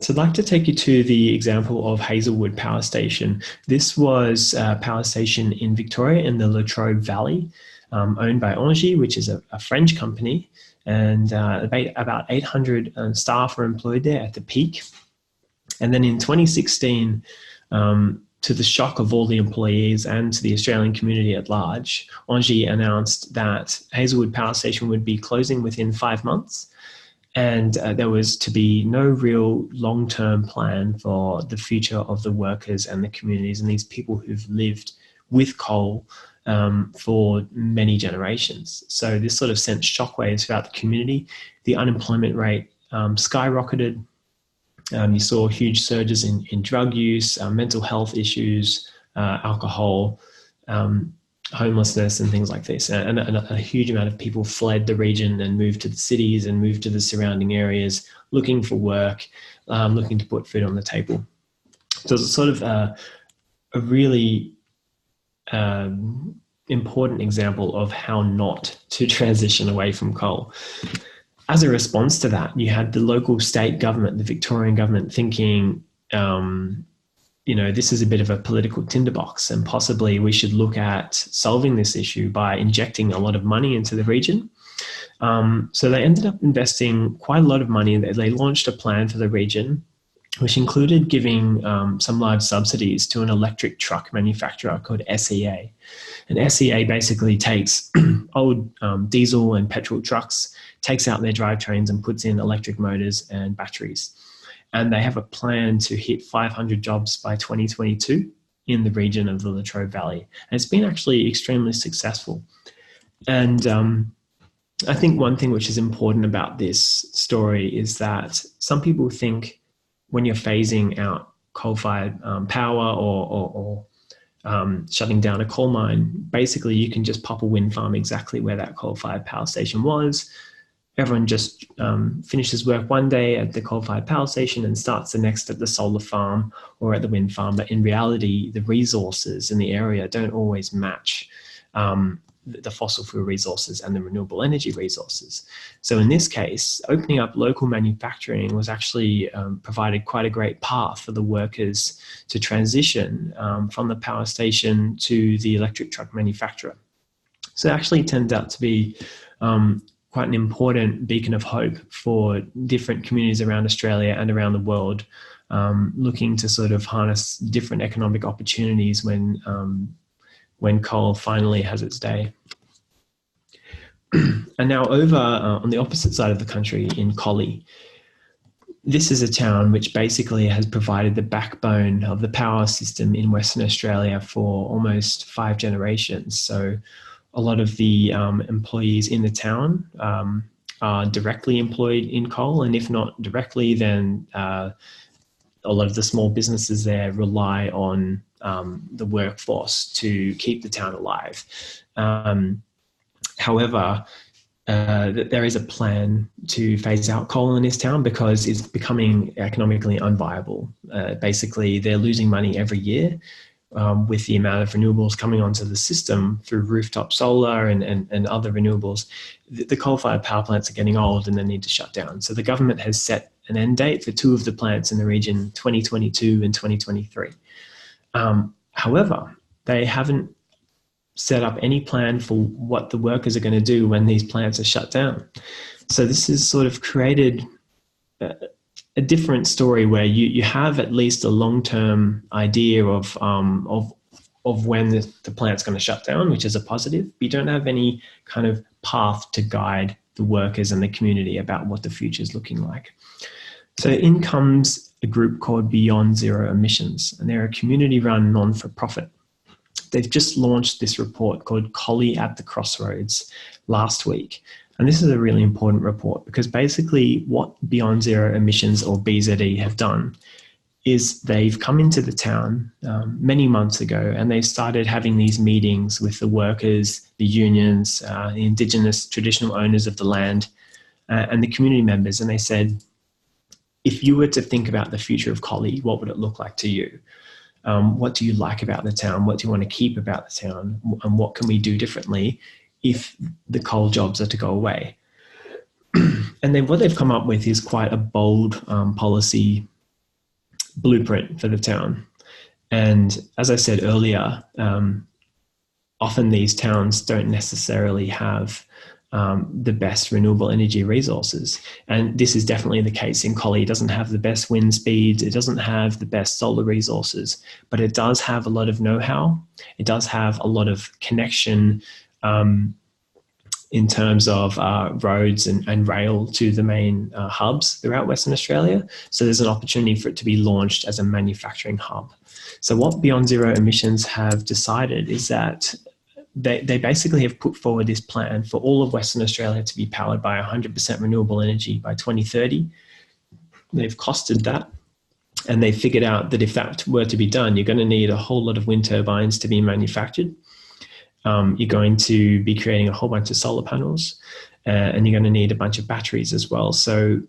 So I'd like to take you to the example of Hazelwood Power Station. This was a power station in Victoria in the Latrobe Valley, owned by Engie, which is a French company, and about 800 staff were employed there at the peak. And then in 2016, to the shock of all the employees and to the Australian community at large, Engie announced that Hazelwood Power Station would be closing within 5 months, and there was to be no real long-term plan for the future of the workers and the communities and these people who've lived with coal for many generations. So this sort of sent shockwaves throughout the community. The unemployment rate skyrocketed. You saw huge surges in drug use, mental health issues, alcohol, homelessness and things like this. And a huge amount of people fled the region and moved to the cities and moved to the surrounding areas, looking for work, looking to put food on the table. So it's sort of a really important example of how not to transition away from coal. As a response to that, you had the local state government, the Victorian government, thinking, this is a bit of a political tinderbox, and possibly we should look at solving this issue by injecting a lot of money into the region. So they ended up investing quite a lot of money. They launched a plan for the region, which included giving some large subsidies to an electric truck manufacturer called SEA. And SEA basically takes old diesel and petrol trucks, takes out their drivetrains and puts in electric motors and batteries. And they have a plan to hit 500 jobs by 2022 in the region of the Latrobe Valley. And it's been actually extremely successful. And I think one thing which is important about this story is that some people think when you're phasing out coal-fired power or shutting down a coal mine, basically you can just pop a wind farm exactly where that coal-fired power station was. Everyone just finishes work one day at the coal-fired power station and starts the next at the solar farm or at the wind farm. But in reality, the resources in the area don't always match the fossil fuel resources and the renewable energy resources. So in this case, opening up local manufacturing was actually provided quite a great path for the workers to transition from the power station to the electric truck manufacturer. So it actually turned out to be quite an important beacon of hope for different communities around Australia and around the world, looking to sort of harness different economic opportunities when coal finally has its day. And now over on the opposite side of the country in Collie, this is a town which basically has provided the backbone of the power system in Western Australia for almost 5 generations. So a lot of the employees in the town are directly employed in coal, and if not directly, then a lot of the small businesses there rely on the workforce to keep the town alive. However, there is a plan to phase out coal in this town because it's becoming economically unviable. Basically, they're losing money every year with the amount of renewables coming onto the system through rooftop solar and other renewables. The coal-fired power plants are getting old and they need to shut down. So the government has set an end date for 2 of the plants in the region, 2022 and 2023. However, they haven't set up any plan for what the workers are going to do when these plants are shut down. So this has sort of created a different story where you have at least a long-term idea of when the plant's going to shut down, which is a positive, but you don't have any kind of path to guide the workers and the community about what the future is looking like. So in comes a group called Beyond Zero Emissions, and they're a community-run non-for-profit. They've just launched this report called Collie at the Crossroads last week. And this is a really important report because basically what Beyond Zero Emissions, or BZE, have done is they've come into the town many months ago and they started having these meetings with the workers, the unions, the Indigenous traditional owners of the land, and the community members. And they said, if you were to think about the future of Collie, what would it look like to you? What do you like about the town? What do you want to keep about the town? And what can we do differently if the coal jobs are to go away? And then what they've come up with is quite a bold policy blueprint for the town. And as I said earlier, often these towns don't necessarily have the best renewable energy resources. And this is definitely the case in Collie. It doesn't have the best wind speeds. It doesn't have the best solar resources, but it does have a lot of know-how. It does have a lot of connection in terms of roads and rail to the main hubs throughout Western Australia. So there's an opportunity for it to be launched as a manufacturing hub. So what Beyond Zero Emissions have decided is that they basically have put forward this plan for all of Western Australia to be powered by 100% renewable energy by 2030. They've costed that, and they figured out that if that were to be done, you're going to need a whole lot of wind turbines to be manufactured. You're going to be creating a whole bunch of solar panels, and you're going to need a bunch of batteries as well. So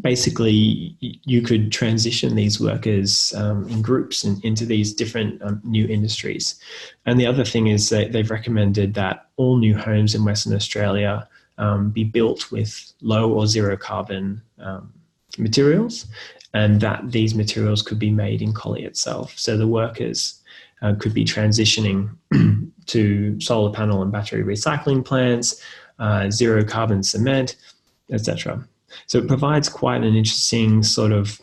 basically, you could transition these workers in groups into these different new industries. And the other thing is that they've recommended that all new homes in Western Australia be built with low or zero carbon materials, and that these materials could be made in Collie itself. So the workers could be transitioning to solar panel and battery recycling plants, zero carbon cement, etc. So it provides quite an interesting sort of,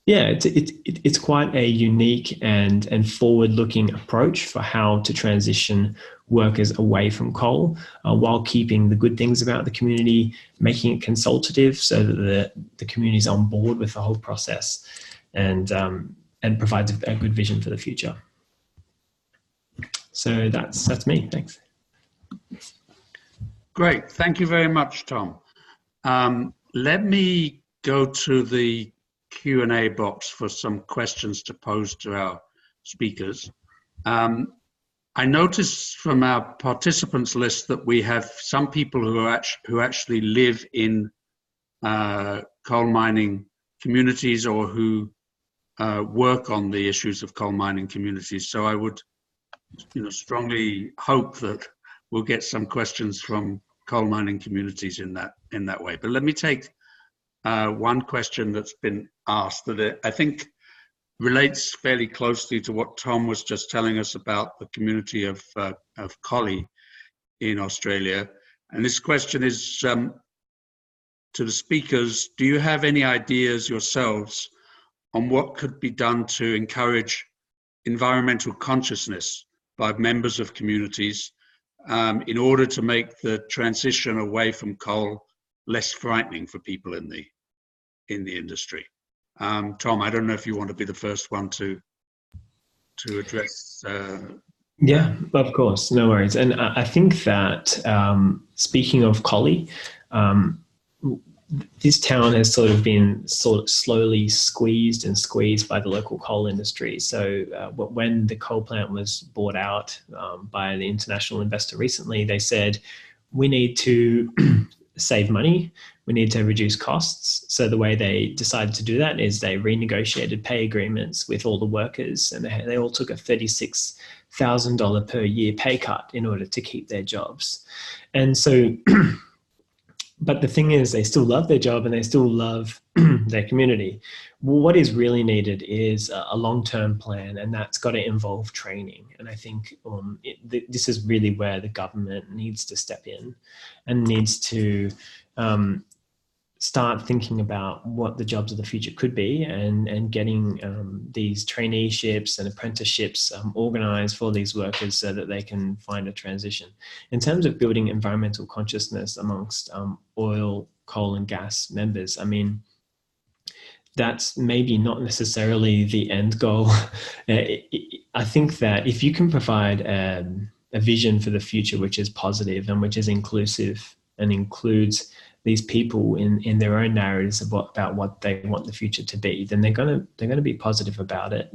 it's quite a unique and forward-looking approach for how to transition workers away from coal while keeping the good things about the community, making it consultative so that the community is on board with the whole process, and provides a good vision for the future. So that's me. Thanks. Great. Thank you very much, Tom. Let me go to the Q&A box for some questions to pose to our speakers. I noticed from our participants list that we have some people who actually live in coal mining communities or who work on the issues of coal mining communities. So I would, strongly hope that we'll get some questions from coal mining communities in that way. But let me take one question that's been asked that I think relates fairly closely to what Tom was just telling us about the community of Collie in Australia. And this question is to the speakers: do you have any ideas yourselves on what could be done to encourage environmental consciousness by members of communities in order to make the transition away from coal less frightening for people in the industry? Tom, I don't know if you want to be the first one to address. Yeah, of course, no worries. And I think that speaking of Collie, this town has sort of been slowly squeezed by the local coal industry. So when the coal plant was bought out by the international investor recently, they said, we need to save money, we need to reduce costs. So the way they decided to do that is they renegotiated pay agreements with all the workers, and they all took a $36,000 per year pay cut in order to keep their jobs. And so, but the thing is, they still love their job and they still love their community. Well, what is really needed is a long-term plan, and that's got to involve training. And I think this is really where the government needs to step in and needs to start thinking about what the jobs of the future could be, and getting these traineeships and apprenticeships organized for these workers so that they can find a transition. In terms of building environmental consciousness amongst oil, coal and gas members, I mean, that's maybe not necessarily the end goal. I think that if you can provide a vision for the future which is positive and which is inclusive and includes these people in their own narratives about what they want the future to be, then they're gonna be positive about it.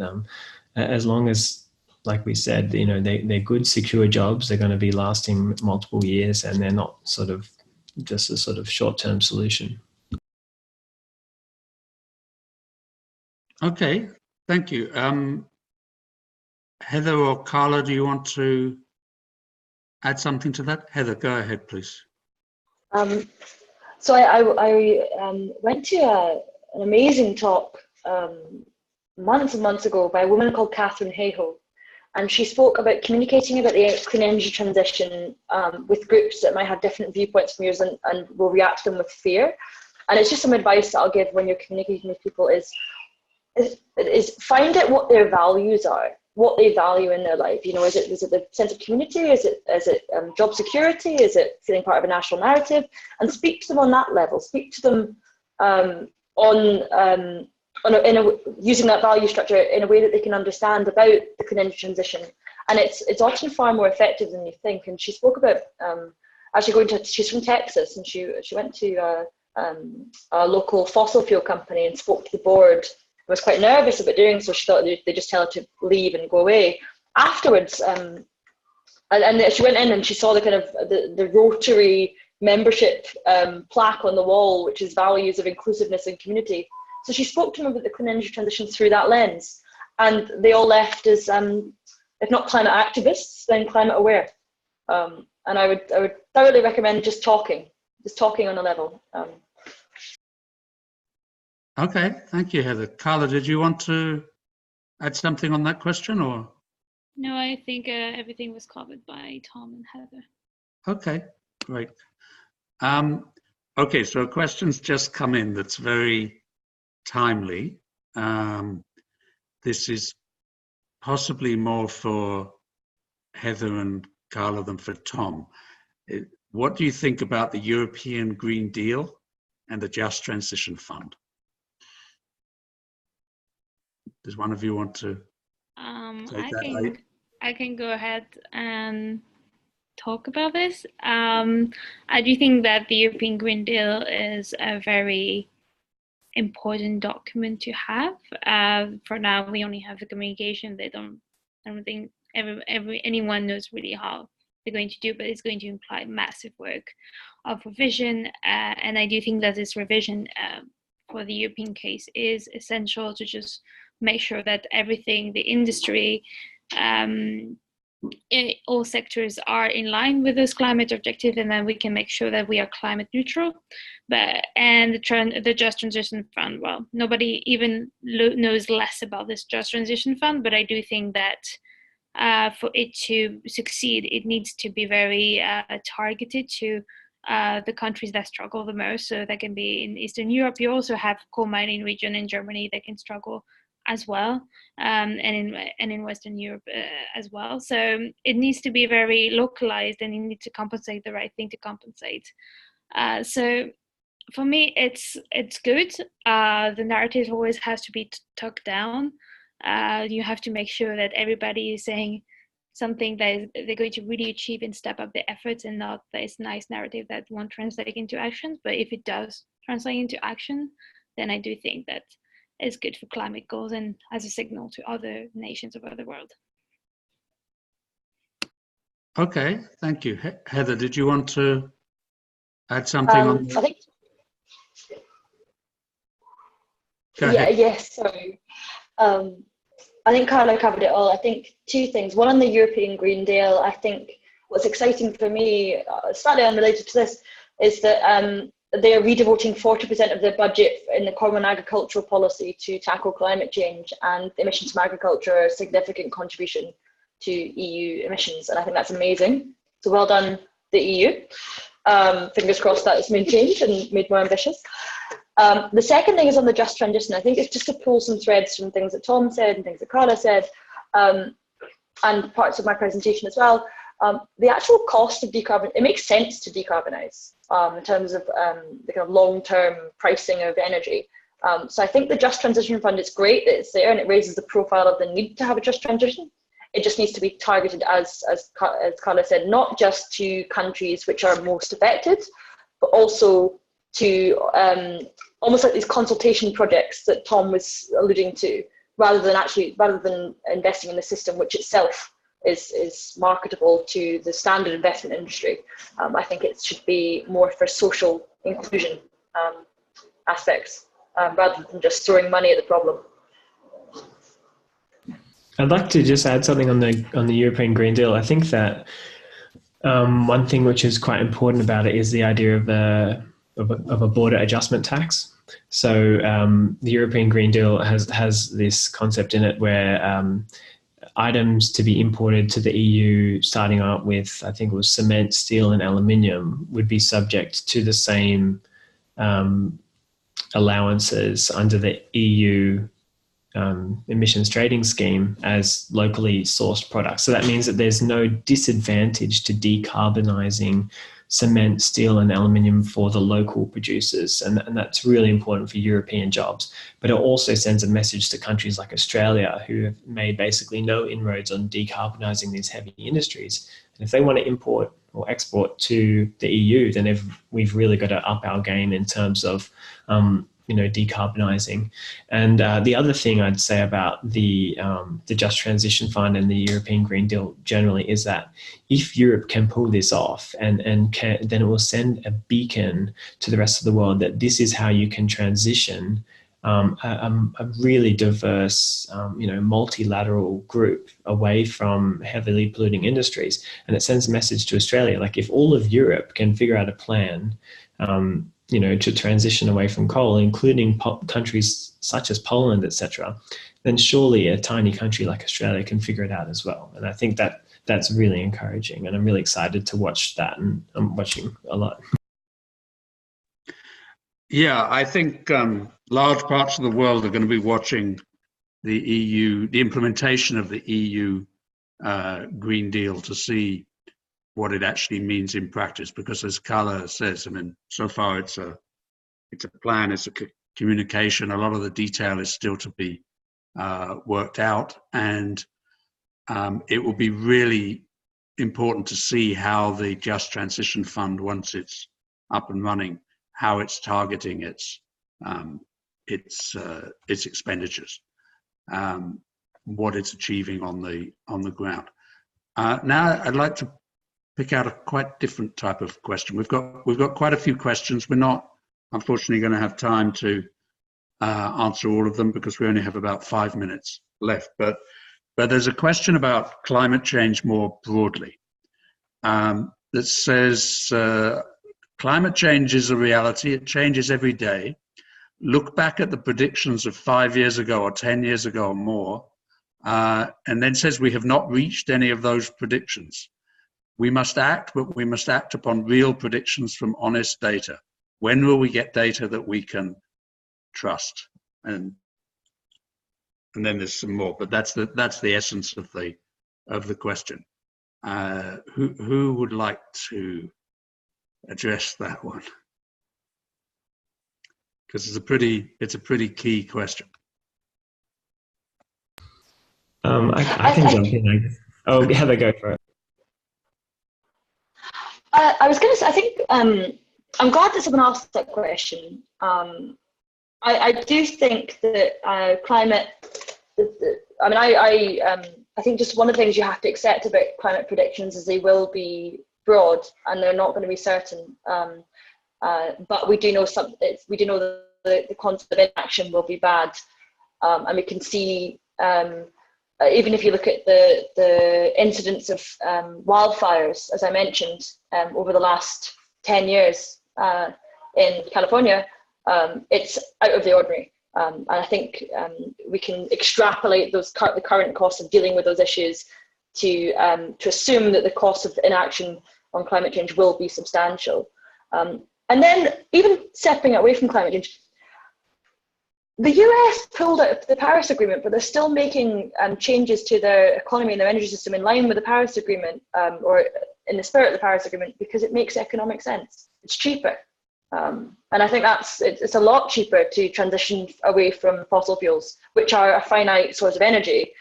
As long as, like we said, they're good, secure jobs, they're going to be lasting multiple years, and they're not sort of just a sort of short-term solution. Okay, thank you. Heather or Karla, do you want to add something to that? Heather, go ahead, please. So I went to an amazing talk months and months ago by a woman called Katharine Hayhoe, and she spoke about communicating about the clean energy transition with groups that might have different viewpoints from yours and will react to them with fear. And it's just some advice that I'll give when you're communicating with people is find out what their values are, what they value in their life. Is it the sense of community? Is it job security? Is it feeling part of a national narrative? And speak to them on that level. Speak to them using that value structure in a way that they can understand about the clean energy transition. And it's often far more effective than you think. And she spoke about actually she's from Texas, and she went to a local fossil fuel company and spoke to the board. Was quite nervous about doing so. She thought they just tell her to leave and go away. Afterwards, and she went in and she saw the kind of the Rotary membership plaque on the wall, which is values of inclusiveness and community. So she spoke to them about the clean energy transition through that lens, and they all left as, if not climate activists, then climate aware. And I would thoroughly recommend just talking on a level. Okay, thank you, Heather. Karla, did you want to add something on that question, or? No, I think everything was covered by Tom and Heather. Okay, great. Okay, so a question's just come in that's very timely. This is possibly more for Heather and Karla than for Tom. What do you think about the European Green Deal and the Just Transition Fund? Does one of you want to take that? I can go ahead and talk about this. I do think that the European Green Deal is a very important document to have. For now, we only have the communication. I don't think anyone knows really how they're going to do, but it's going to imply massive work of revision. And I do think that this revision for the European case is essential to just make sure that everything, the industry, all sectors are in line with this climate objective, and then we can make sure that we are climate neutral. And the Just Transition Fund, well, nobody even knows less about this Just Transition Fund, but I do think that for it to succeed, it needs to be very targeted to the countries that struggle the most. So that can be in Eastern Europe. You also have coal mining region in Germany that can struggle as well, and in Western Europe as well. So it needs to be very localized, and you need to compensate the right thing to compensate. So for me, it's good. The narrative always has to be tucked down. You have to make sure that everybody is saying something that they're going to really achieve and step up their efforts, and not this nice narrative that won't translate into action. But if it does translate into action, then I do think that is good for climate goals and as a signal to other nations around the world. Okay, thank you. Heather, did you want to add something on? I think. Go ahead. Yes, sorry. I think Karla covered it all. I think two things. One, on the European Green Deal, I think what's exciting for me, slightly unrelated to this, is that they are redevoting 40% of their budget in the Common Agricultural Policy to tackle climate change, and emissions from agriculture are a significant contribution to EU emissions. And I think that's amazing. So well done, the EU. Fingers crossed that is maintained and made more ambitious. The second thing is on the just transition. I think it's just to pull some threads from things that Tom said and things that Karla said, and parts of my presentation as well. The actual cost of decarbonizing, it makes sense to decarbonize in terms of the kind of long-term pricing of energy. So I think the Just Transition Fund is great that it's there, and it raises the profile of the need to have a just transition. It just needs to be targeted, as Karla said, not just to countries which are most affected, but also to almost like these consultation projects that Tom was alluding to, rather than investing in the system which itself is marketable to the standard investment industry. I think it should be more for social inclusion aspects, rather than just throwing money at the problem. I'd like to just add something on the European Green Deal. I think that one thing which is quite important about it is the idea of a border adjustment tax. So the European Green Deal has this concept in it where items to be imported to the EU, starting out with, I think it was cement, steel, and aluminium, would be subject to the same allowances under the EU emissions trading scheme as locally sourced products. So that means that there's no disadvantage to decarbonising cement, steel, and aluminium for the local producers. And that's really important for European jobs. But it also sends a message to countries like Australia, who have made basically no inroads on decarbonising these heavy industries. And if they want to import or export to the EU, then we've really got to up our game in terms of decarbonising. And the other thing I'd say about the Just Transition Fund and the European Green Deal generally is that if Europe can pull this off, then it will send a beacon to the rest of the world that this is how you can transition a really diverse, multilateral group away from heavily polluting industries. And it sends a message to Australia, like if all of Europe can figure out a plan to transition away from coal, including countries such as Poland, etc., then surely a tiny country like Australia can figure it out as well. And I think that's really encouraging, and I'm really excited to watch that, and I'm watching a lot. Yeah, I think large parts of the world are going to be watching the implementation of the EU Green Deal to see what it actually means in practice, because as Karla says, so far it's a plan, it's a communication. A lot of the detail is still to be worked out, and it will be really important to see how the Just Transition Fund, once it's up and running, how it's targeting its its expenditures, what it's achieving on the ground. Now I'd like to pick out a quite different type of question. We've got quite a few questions. We're not, unfortunately, going to have time to answer all of them because we only have about 5 minutes left. But there's a question about climate change more broadly that says climate change is a reality. It changes every day. Look back at the predictions of 5 years ago or 10 years ago or more, and then says we have not reached any of those predictions. We must act, but we must act upon real predictions from honest data. When will we get data that we can trust? And then there's some more, but that's the essence of the question. Who would like to address that one? Because it's a pretty key question. I can jump in, I guess. Oh, Heather, go for it. I was going to say, I think I'm glad that someone asked that question. I do think that climate, I think just one of the things you have to accept about climate predictions is they will be broad and they're not going to be certain. But we do know the concept of inaction will be bad, and we can see even if you look at the incidence of wildfires, as I mentioned, over the last 10 years in California, it's out of the ordinary. And I think we can extrapolate the current costs of dealing with those issues to assume that the cost of inaction on climate change will be substantial. And then even stepping away from climate change, the US pulled out of the Paris Agreement, but they're still making changes to their economy and their energy system in line with the Paris Agreement, or in the spirit of the Paris Agreement, because it makes economic sense. It's cheaper. And I think it's a lot cheaper to transition away from fossil fuels, which are a finite source of energy,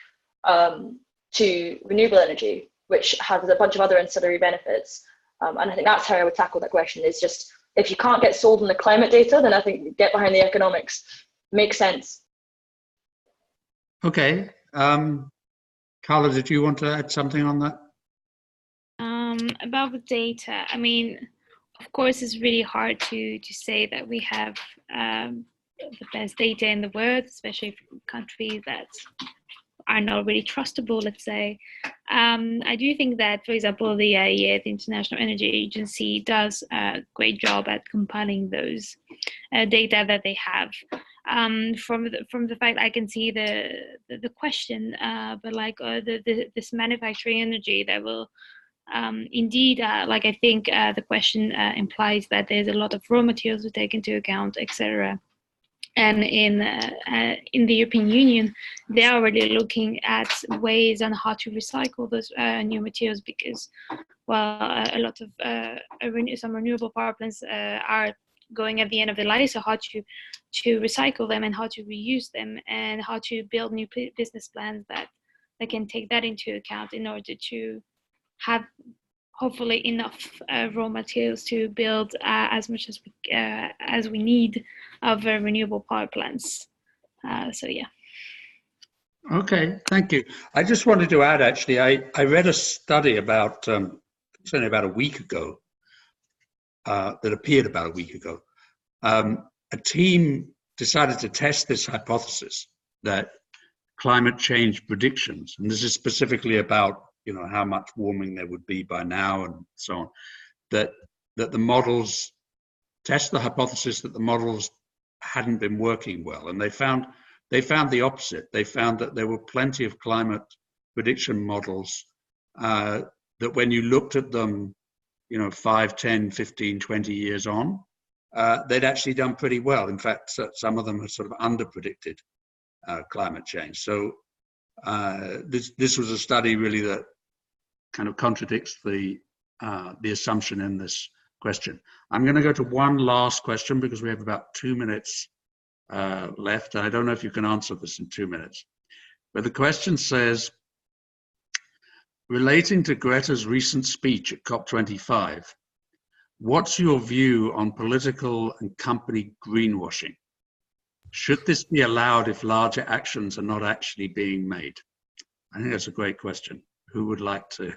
to renewable energy, which has a bunch of other ancillary benefits. And I think that's how I would tackle that question, is just, if you can't get sold on the climate data, then I think get behind the economics. Makes sense. Okay. Karla, did you want to add something on that? About the data, I mean, of course, it's really hard to say that we have the best data in the world, especially from countries that are not really trustable, let's say. I do think that, for example, the IAEA, the International Energy Agency, does a great job at compiling those data that they have. From the fact I can see the question, but like this manufacturing energy that will indeed, like I think the question implies that there's a lot of raw materials to take into account, etc. And in the European Union, they are already looking at ways on how to recycle those new materials, because, well, a lot of some renewable power plants are going at the end of their life, so how to recycle them and how to reuse them and how to build new business plans that can take that into account in order to have hopefully enough raw materials to build as much as we need of renewable power plants. So yeah. Okay, thank you. I just wanted to add, actually, I read a study about, certainly about a week ago, that appeared about a week ago. A team decided to test this hypothesis that climate change predictions, and this is specifically about, you know, how much warming there would be by now and so on, that the models test the hypothesis that the models hadn't been working well, and they found the opposite. They found that there were plenty of climate prediction models that when you looked at them, you know, 5, 10, 15, 20 years on, they'd actually done pretty well. In fact, some of them had sort of under-predicted climate change. So this was a study really that kind of contradicts the assumption in this question. I'm going to go to one last question because we have about 2 minutes left. I don't know if you can answer this in 2 minutes, but the question says, relating to Greta's recent speech at COP25, what's your view on political and company greenwashing? Should this be allowed if larger actions are not actually being made? I think that's a great question. Who would like to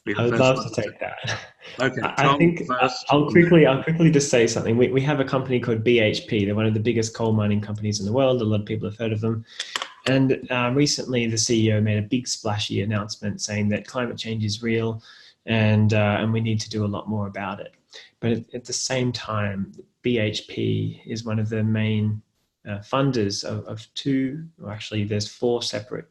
be the I would first love one to take that. Okay, I Tom think first. I'll quickly just say something. We have a company called BHP. They're one of the biggest coal mining companies in the world. A lot of people have heard of them. And recently, the CEO made a big splashy announcement saying that climate change is real, and we need to do a lot more about it. But at the same time, BHP is one of the main funders of two, or actually, there's 4 separate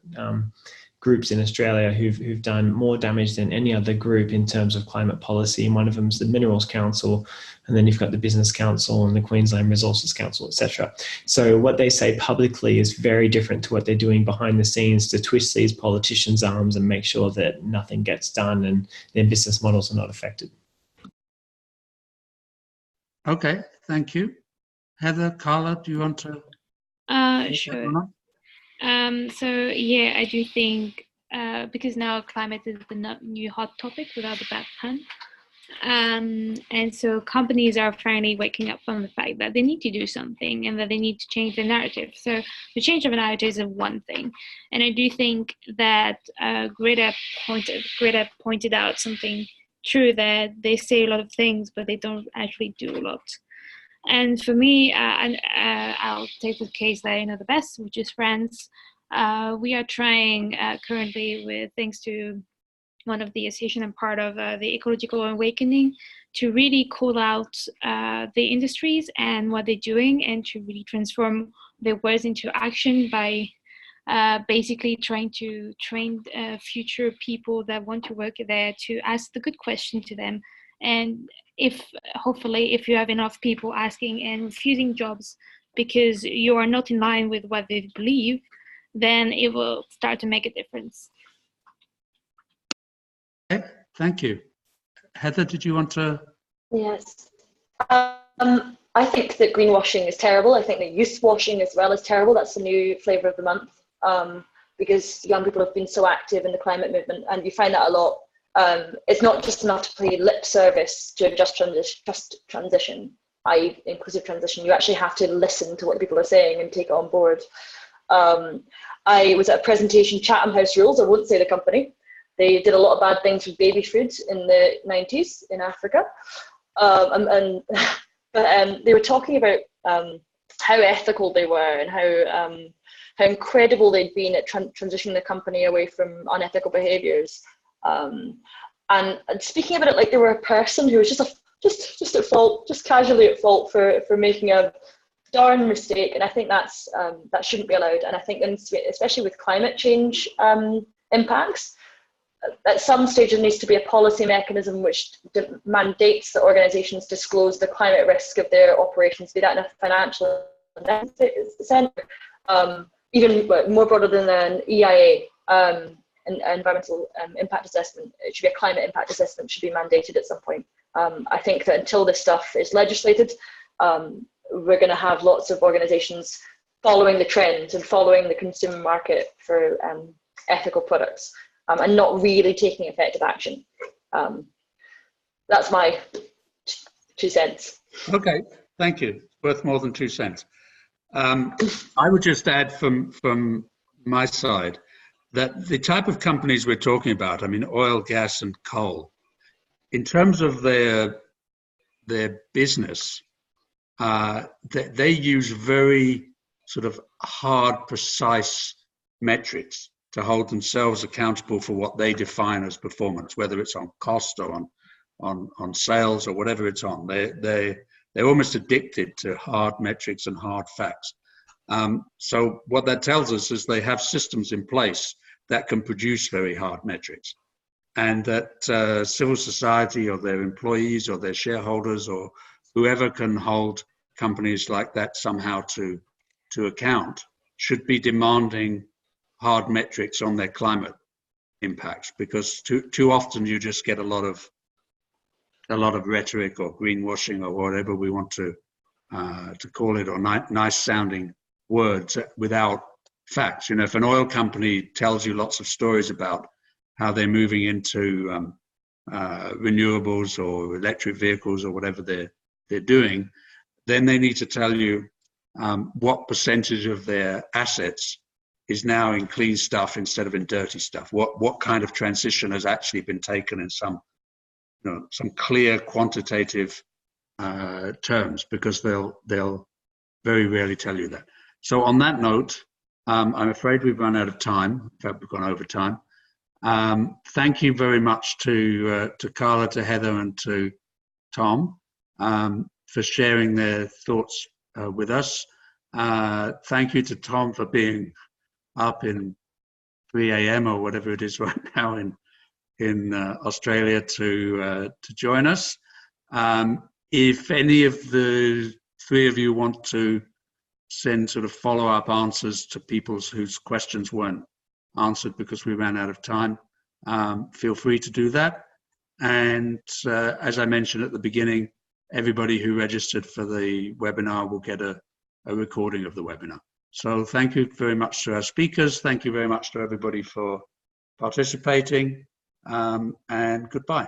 groups in Australia who've done more damage than any other group in terms of climate policy. And one of them is the Minerals Council, and then you've got the Business Council and the Queensland Resources Council, etc. So what they say publicly is very different to what they're doing behind the scenes to twist these politicians' arms and make sure that nothing gets done and their business models are not affected. Okay, thank you. Heather, Karla, do you want to? Sure. So yeah, I do think because now climate is the new hot topic without the bad pun. And so companies are finally waking up from the fact that they need to do something and that they need to change the narrative. So the change of a narrative is one thing. And I do think that Greta pointed out something true, that they say a lot of things, but they don't actually do a lot. And for me, I'll take the case that I know the best, which is France. We are trying currently, with thanks to one of the association and part of the Ecological Awakening, to really call out the industries and what they're doing, and to really transform their words into action by basically trying to train future people that want to work there to ask the good question to them. And hopefully if you have enough people asking and refusing jobs because you are not in line with what they believe, then it will start to make a difference. Okay, thank you. Heather, did you want to? Yes. I think that greenwashing is terrible. I think that youth washing as well is terrible. That's the new flavour of the month, because young people have been so active in the climate movement, and you find that a lot. It's not just enough to pay lip service to a just transition, i.e. inclusive transition. You actually have to listen to what people are saying and take it on board. I was at a presentation, Chatham House Rules, I won't say the company. They did a lot of bad things with baby food in the 90s in Africa. But they were talking about how ethical they were and how incredible they'd been at transitioning the company away from unethical behaviours. And speaking about it like they were a person who was just at fault, just casually at fault for making a darn mistake. And I think that shouldn't be allowed. And I think, especially with climate change impacts, at some stage there needs to be a policy mechanism which mandates that organisations disclose the climate risk of their operations, be that in a financial sense, even more broader than an EIA. And environmental impact assessment. It should be a climate impact assessment, should be mandated at some point. I think that until this stuff is legislated, we're going to have lots of organisations following the trends and following the consumer market for ethical products, and not really taking effective action. That's my 2 cents. Okay, thank you. Worth more than 2 cents. I would just add from my side that the type of companies we're talking about, I mean, oil, gas, and coal, in terms of their business, they use very sort of hard, precise metrics to hold themselves accountable for what they define as performance, whether it's on cost or on sales or whatever it's on. They're almost addicted to hard metrics and hard facts. So what that tells us is they have systems in place that can produce very hard metrics, and that civil society or their employees or their shareholders or whoever can hold companies like that somehow to account should be demanding hard metrics on their climate impacts, because too often you just get a lot of rhetoric or greenwashing or whatever we want to call it, or nice sounding words without facts. You know, if an oil company tells you lots of stories about how they're moving into renewables or electric vehicles or whatever they're doing, then they need to tell you what percentage of their assets is now in clean stuff instead of in dirty stuff. What kind of transition has actually been taken in some clear quantitative terms, because they'll very rarely tell you that. So on that note, I'm afraid we've run out of time. In fact, we've gone over time. Thank you very much to Karla, to Heather, and to Tom for sharing their thoughts with us. Thank you to Tom for being up in 3 a.m. or whatever it is right now in Australia to join us. If any of the three of you want to send sort of follow-up answers to people whose questions weren't answered because we ran out of time, feel free to do that. And as I mentioned at the beginning, everybody who registered for the webinar will get a recording of the webinar. So thank you very much to our speakers. Thank you very much to everybody for participating, and goodbye.